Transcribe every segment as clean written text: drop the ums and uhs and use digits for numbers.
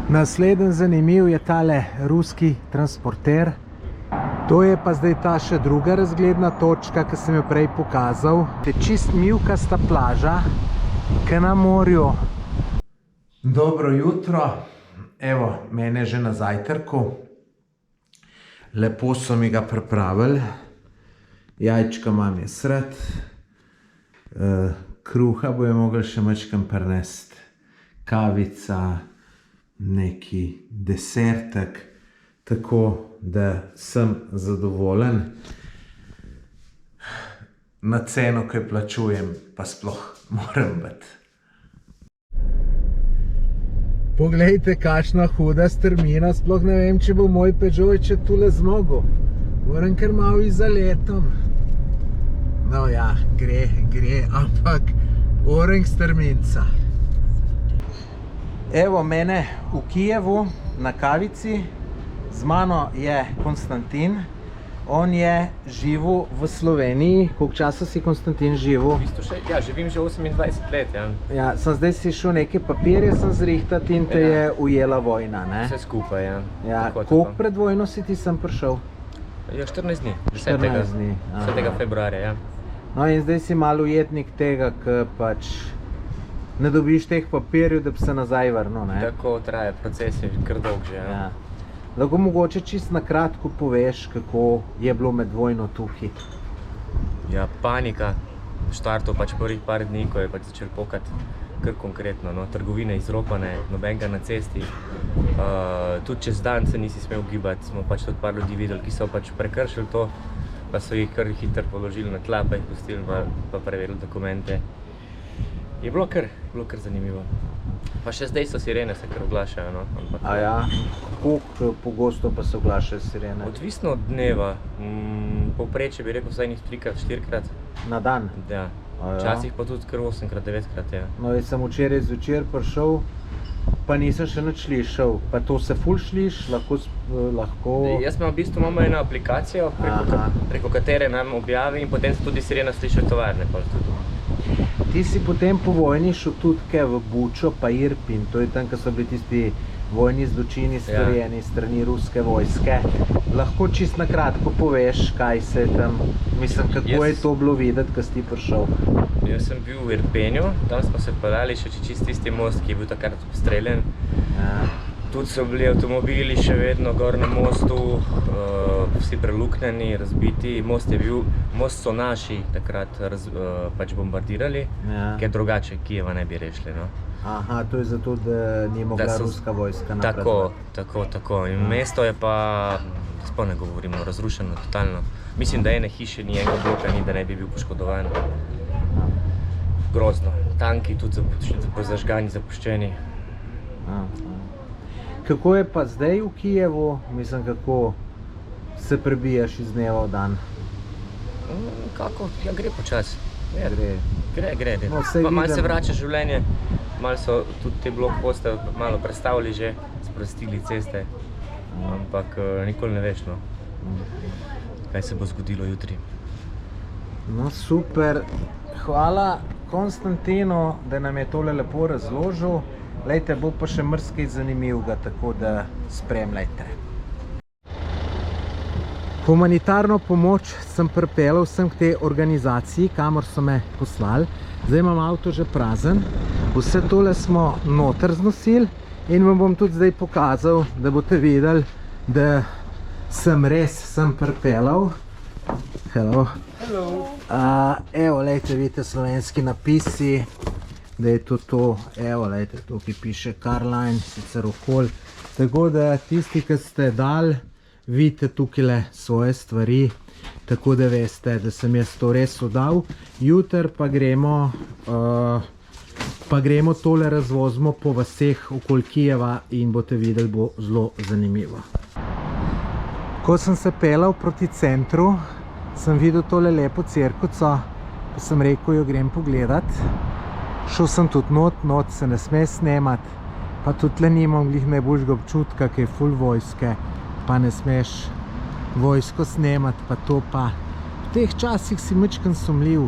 Naslednji zanimiv je tale ruski transporter. To je pa zdaj ta še druga razgledna točka, ki sem jo prej pokazal. To je čist mivkasta plaža, ki na morju. Dobro jutro. Evo, mene že na zajtrku. Lepo so mi ga pripravili. Jajčka imam je sred. Kruha bojo mogli še mačkam prinesti. Kavica, neki desertek. Tako, da sem zadovoljen. Na ceno, ki jo plačujem, pa sploh moram biti. Poglejte, kakšna huda strmina. Sploh ne vem, če bo moj Peugeotček tule zmogel. Moram kar malo iza letom. No ja, gre, ampak orang strminca. Evo mene v Kijevu na kavici. Z mano je Konstantin. On je živel v Sloveniji. Koliko časa si, Konstantin, živel? Ja, živim že 28 let, ja. Ja, zdaj si šel neke papirje zrihtati in te je ujela vojna, ne? Vse skupaj, ja. Ja, koliko pred vojno si ti sem prišel? Ja, 14 dni. 14 dni. 10. februarja, ja. No in zdaj si malo ujetnik tega, ker pač ne dobiš teh papirjev, da bi se nazaj vrnil, ne? Tako traja proces, je kar dolg že, ja. Lahko mogoče čisto na kratko poveš, kako je bilo med vojno tukaj? Ja, panika. Štartov pač prvih par dni, ko je pač začel pokati kar konkretno, no. Trgovine izropane, nobenega na cesti. Tudi čez dan se nisi smel gibati, smo pač tudi par ljudi videli, ki so pač prekršili to, pa so jih kar hitro položili na tla, pa jih pustili, pa preverili dokumente. Je bilo kar zanimivo. Pa še zdaj so sirene se kar oglašajo, no. A ja? Koliko pogosto pa se oglašajo sirene? Odvisno od dneva. Povprečje bi rekel vsaj njih 3-krat, 4-krat. Na dan? Ja. Včasih pa tudi kar 8-krat, 9-krat, ja. No, jaz sem včeraj zvečer prišel, pa nisem še nič slišal. Pa to se ful sliš? Lahko... Jaz imam v bistvu eno aplikacijo, preko katere nam objavi in potem se tudi sirena sliši v tovarne. Ti si potem po vojni šel tudi v Bučo pa Irpin, to je tam, ko so bili tisti vojni zločini storjeni strani ruske vojske. Lahko čisto na kratko poveš, kaj se je tam, mislim, kako je to bilo videti, ko si ti prišel? Jaz sem bil v Irpenju, tam smo se peljali še čist tisti most, ki je bil takrat obstreljen. Tudi so bili avtomobili še vedno gor na mostu, vsi preluknjeni, razbiti. Most so naši takrat pač bombardirali, ker drugače Kijeva ne bi rešili, no. Aha, to je zato, da ni mogla ruska vojska napredovati. Tako. In mesto je pa, sploh ne govorimo, razrušeno totalno. Mislim, da ene hiše ni, enega bloka ni, da ne bi bil poškodovan. Grozno. Tanki tudi zažgani, zapuščeni. Kako je pa zdaj v Kijevu? Mislim, kako se prebijaš iz dneva v dan? Kako? Ja, gre počas. Gre. Malo se vrača življenje, malo so tudi te blokposte malo prestavili že, sprostili ceste, ampak nikoli ne veš, no, kaj se bo zgodilo jutri. No, super. Hvala Konstantinu, da nam je tole lepo razložil. Glejte, bo pa še marsikaj zanimivega, tako da spremljajte. Humanitarno pomoč sem pripeljal vsem k tej organizaciji, kamor so me poslali. Zdaj imam avto že prazen. Vse tole smo noter znosili in vam bom tudi zdaj pokazal, da boste videli, da sem pripeljal. Hello. Evo, lejte, vidite slovenski napisi, da je to, evo, lejte, tukaj piše Carline, sicer okoli. Tako da tisti, ki ste dali, vidite tukaj svoje stvari, tako da veste, da sem jaz to res oddal. Jutri pa gremo tole razvozimo po vaseh okoli Kijeva in boste videli, bo zelo zanimivo. Ko sem se peljal proti centru, sem videl tole lepo cerkvico, pa sem rekel, jo grem pogledat. Šel sem tudi not se ne sme snemati, pa tudi le nimam glih najboljšega občutka, ki je ful vojske, pa ne smeš vojsko snemati, pa to pa. V teh časih si majčkeno sumljiv,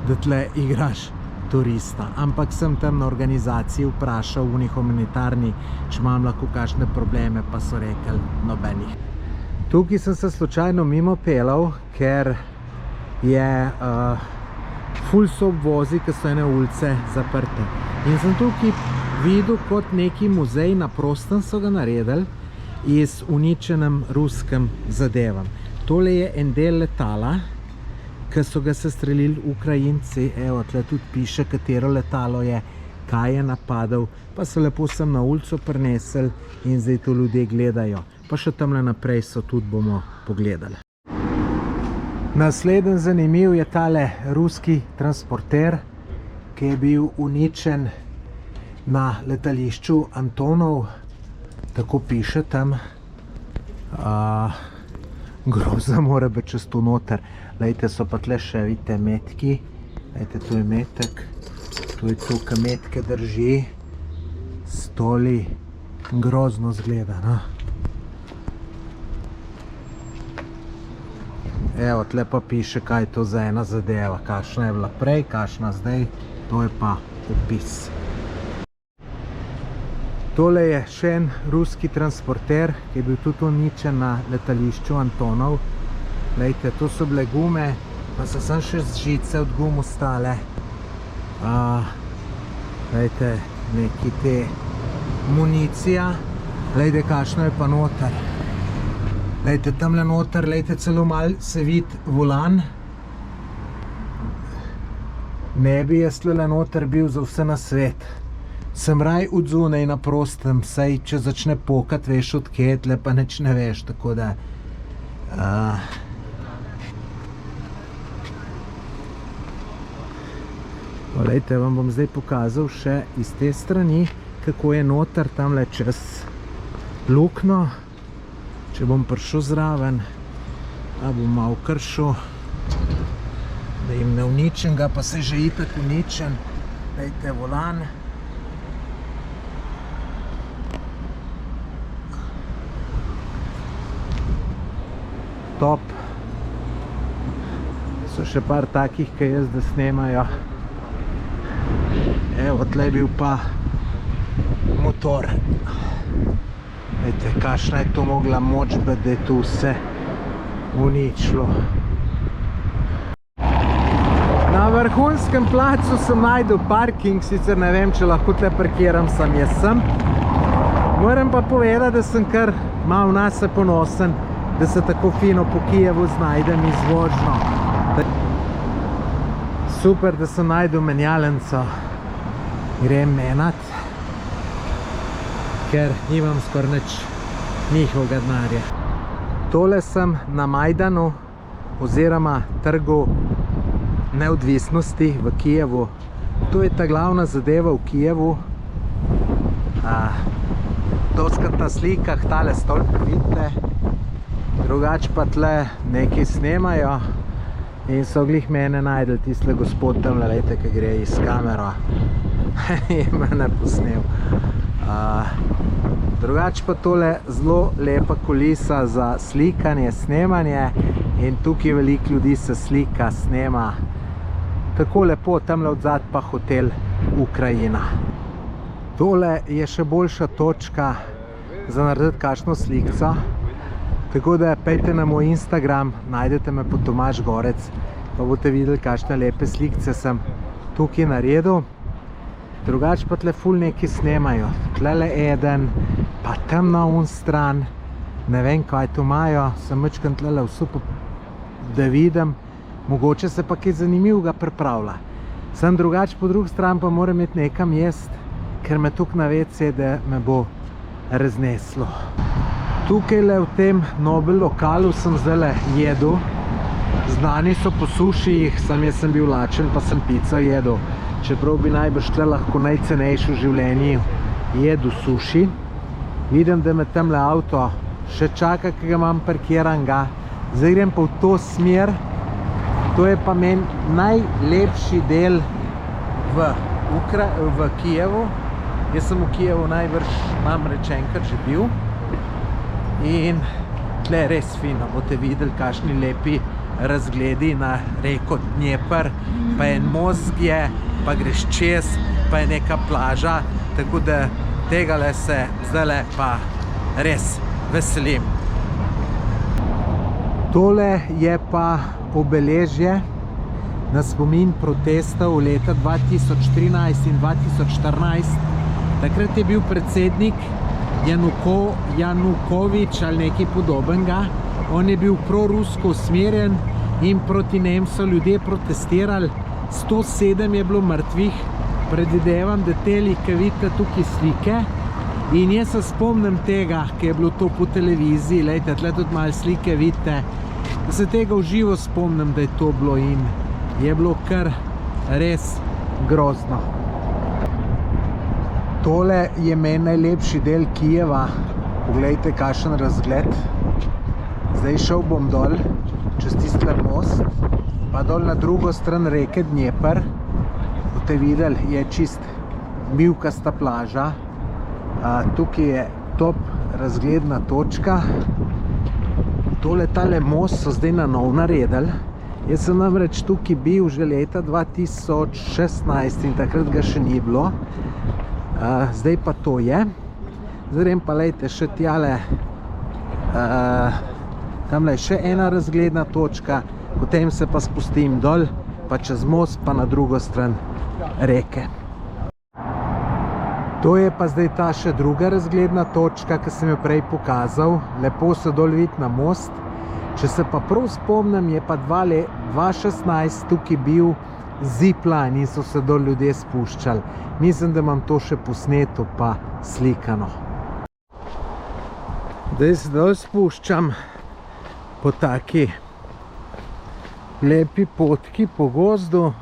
da tle igraš turista. Ampak sem tam na organizaciji vprašal v njih humanitarni, če imam lahko kakšne probleme, pa so rekli nobenih. Tukaj sem se slučajno mimo pelal, ker je ful so obvozi, ker so ene ulice zaprte. In sem tukaj videl kot neki muzej, na prostem so ga naredili iz uničenem ruskem zadevam. Tole je en del letala, ki so ga sestrelili Ukrajinci. Evo, tle tudi piše, katero letalo je, kaj je napadal, pa so lepo sem na ulico prinesli in zdaj to ljudje gledajo. Pa še tamle naprej so tudi bomo pogledali. Naslednji zanimiv je tale ruski transporter, ki je bil uničen na letališču Antonov, tako piše tam. Groza mora biti čez to noter. Lejte, so pa tle še, vidite, metki. Lejte, tu je metek, tu je tukaj metke drži, stoli, grozno zgleda, no. Evo, tle pa piše, kaj je to za ena zadeva, kakšna je bila prej, kakšna zdaj, to je pa opis. Tole je še en ruski transporter, ki je bil tudi uničen na letališču Antonov. Lejte, to so bile gume, pa so sem še žice od gum ostale. Lejte, neki te municija. Lejte, kakšno je pa noter. Lejte, tamle noter, lejte, celo malo se vidi volan. Ne bi jaz tle noter bil za vse na svet. Sem raj od zunaj na prostem, saj če začne pokat, veš odkje je, tle pa nič ne veš, tako da... Lejte, vam bom zdaj pokazal še iz te strani, kako je noter tamle čez lukno. Če bom prišel zraven, bom malo kršil, da jim ne uničen ga, pa se že itak uničen. Lejte, volan. Top. So še par takih, ki jaz da snemajo. Evo, tle je bil pa motor. Vete, kakšna je to mogla moč biti, da je tu vse uničilo. Na vrhunskem placu sem najdel parking, sicer ne vem, če lahko tle parkiram, sam jaz sem. Moram pa povedati, da sem kar malo nase ponosen, da se tako fino po Kijevu znajdem izvožno. Super, da sem najdel menjalnico. Grem menat, ker nimam skoraj nič njihovega denarja. Tole sem na Majdanu oziroma trgu neodvisnosti v Kijevu. To je ta glavna zadeva v Kijevu. Doskrat na slikah tale stolp vidite. Drugač pa tle nekaj snemajo in so glih mene najdel tisle gospod tamle, lejte, ki gre iz kamero. Je mene posnel. Drugač pa tole zelo lepa kulisa za slikanje, snemanje in tukaj veliko ljudi se slika, snema. Tako lepo, tamle odzad pa hotel Ukrajina. Tole je še boljša točka za narediti kakšno slikco. Tako da pejte na moj Instagram, najdete me po Tomaž Gorec, pa boste videli, kakšne lepe slikce sem tukaj naredil. Drugač pa tle ful neki snemajo. Tlele eden, pa tam na un stran. Ne vem, kaj tu imajo, sem mečkan tlele vso, da vidim. Mogoče se pa kaj zanimivega pripravlja. Sem drugač po drugi stran pa moram imeti nekam jest, ker me tukaj na WC, da me bo razneslo. Tukaj le v tem Nobel lokalu sem zdajle jedel. Znani so po sušijih, sam jaz sem bil lačen, pa sem pico jedel. Čeprav bi najbrž tle lahko najcenejši v življenju jedel suši. Vidim, da me tamle avto še čaka, ki ga imam parkiranega. Zdaj grem pa v to smer. To je pa meni najlepši del v Kijevu. Jaz sem v Kijevu najbrž namreč enkrat že bil. In tle res fino, boste videli, kakšni lepi razgledi na reko Dnjepr, pa en most je, pa greš čez, pa je neka plaža, tako da tegale se zdajle pa res veselim. Tole je pa obeležje na spomin protestov leta 2013 in 2014. Takrat je bil predsednik Janukovič ali nekaj podobnega. On je bil prorusko usmerjen in proti njem so ljudje protestirali. 107 je bilo mrtvih. Predvidevam, da te like vidite tukaj slike. In jaz se spomnim tega, ki je bilo to po televiziji. Lejte, tle tudi malo slike vidite. Da se tega v živo spomnim, da je to bilo in je bilo kar res grozno. Tole je meni najlepši del Kijeva. Poglejte, kakšen razgled. Zdaj šel bom dol, čez tistle most, pa dol na drugo stran reke Dnjeper. Boste videli, je čist mivkasta plaža. Tukaj je top razgledna točka. Tale most so zdaj na nov naredili. Jaz sem namreč tukaj bil že leta 2016 in takrat ga še ni bilo. Zdaj pa to je. Zdaj pa lejte še tjale. Tamle je še ena razgledna točka, potem se pa spustim dol, pa čez most, pa na drugo stran reke. To je pa zdaj ta še druga razgledna točka, ki sem jo prej pokazal. Lepo se dol vidi na most. Če se pa prav spomnim, je pa 2016 tukaj bil zipline in so se dol ljudje spuščali. Mislim, da imam to še posneto pa slikano. Zdaj se dol spuščam po taki lepi potki po gozdu.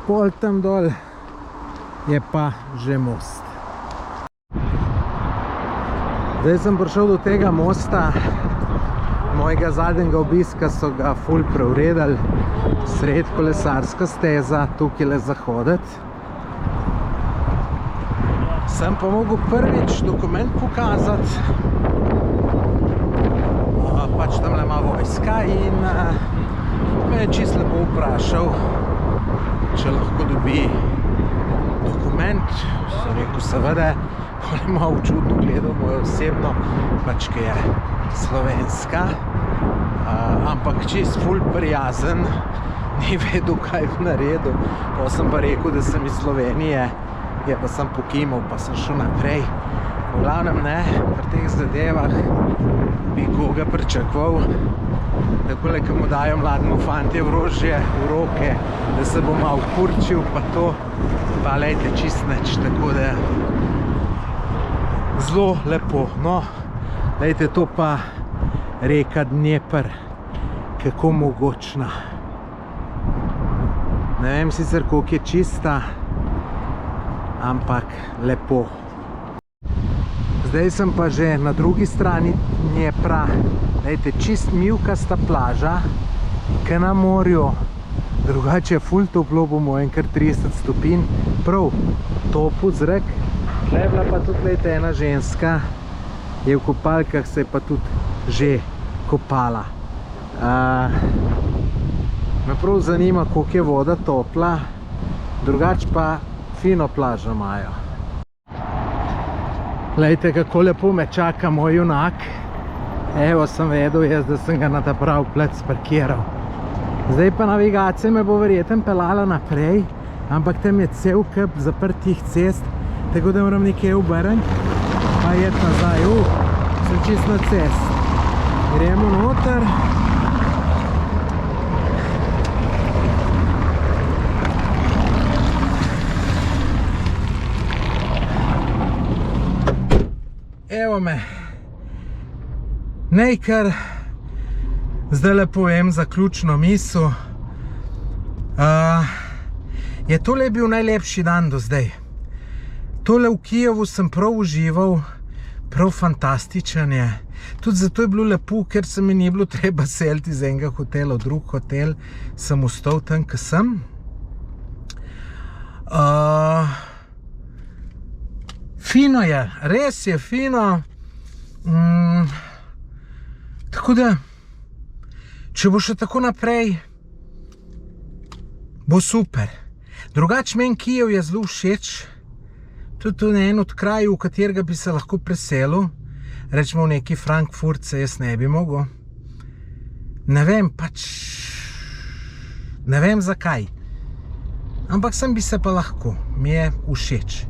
Pol tam dol je pa že most. Zdaj sem prišel do tega mosta. Mojega zadnjega obiska so ga ful preuredili. Sred kolesarska steza, tukaj le za hoditi. Sem pa mogel prvič dokument pokazati. Pač tamle ima vojska in me je čisto lepo vprašal, če lahko dobi dokument. Sem rekel, seveda, on je malo čudno gledal mojo osebno, pač ki je slovenska, ampak čist ful prijazen, ni vedel, kaj bi naredil. Pa sem pa rekel, da sem iz Slovenije, je pa sem pokimal, pa sem šel naprej. V glavnem ne, pri teh zadevah bi koga pričakoval, takole, ko mu dajo mlademu fantje orožje v roke, da se bo malo kurčil, pa to, pa lejte, čist nič, tako da zelo lepo. No, lejte, to pa reka Dnjeper, kako mogočna. Ne vem sicer, koliko je čista, ampak lepo. Zdaj sem pa že na drugi strani Dnjepra. Lejte, čist mivkasta plaža, ki na morju. Drugače je ful toplo, po mojem kar 30 stopinj. Prav topel zrak. Tle je bila pa tudi, lejte, ena ženska. Je v kopalkah, se je pa tudi že kopala. Me prav zanima, koliko je voda topla. Drugače pa fino plažo imajo. Lejte, kako lepo me čaka moj junak. Evo, sem vedel jaz, da sem ga na ta prav plec parkiral. Zdaj pa navigacija me bo verjetno pelala naprej, ampak tam je cel kup zaprtih cest, tako da moram nekje obrniti, pa jet nazaj. Sem čist na cest. Gremo noter. Evo me. Naj kar zdaj le povem zaključno misel. Je tole bil najlepši dan do zdaj. Tole v Kijevu sem prav užival, prav fantastičen je. Tudi zato je bilo lepo, ker se mi ni bilo treba seliti iz enega hotela v drug hotel. Sem ostal tam, ko sem. Fino je, res je fino. Tako da, če bo še tako naprej, Bo super. Drugač meni Kijev je zelo všeč. Tudi en od krajev, v katerega bi se lahko preselil. Rečemo v neki Frankfurt se jaz ne bi mogel. Ne vem, pač... Ne vem zakaj. Ampak sem bi se pa lahko. Mi je všeč.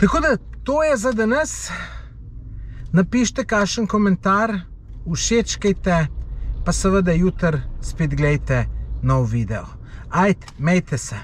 Tako da, to je za danes. Napišite kakšen komentar, všečkajte, pa seveda jutri spet gledajte nov video. Ajde, mejte se.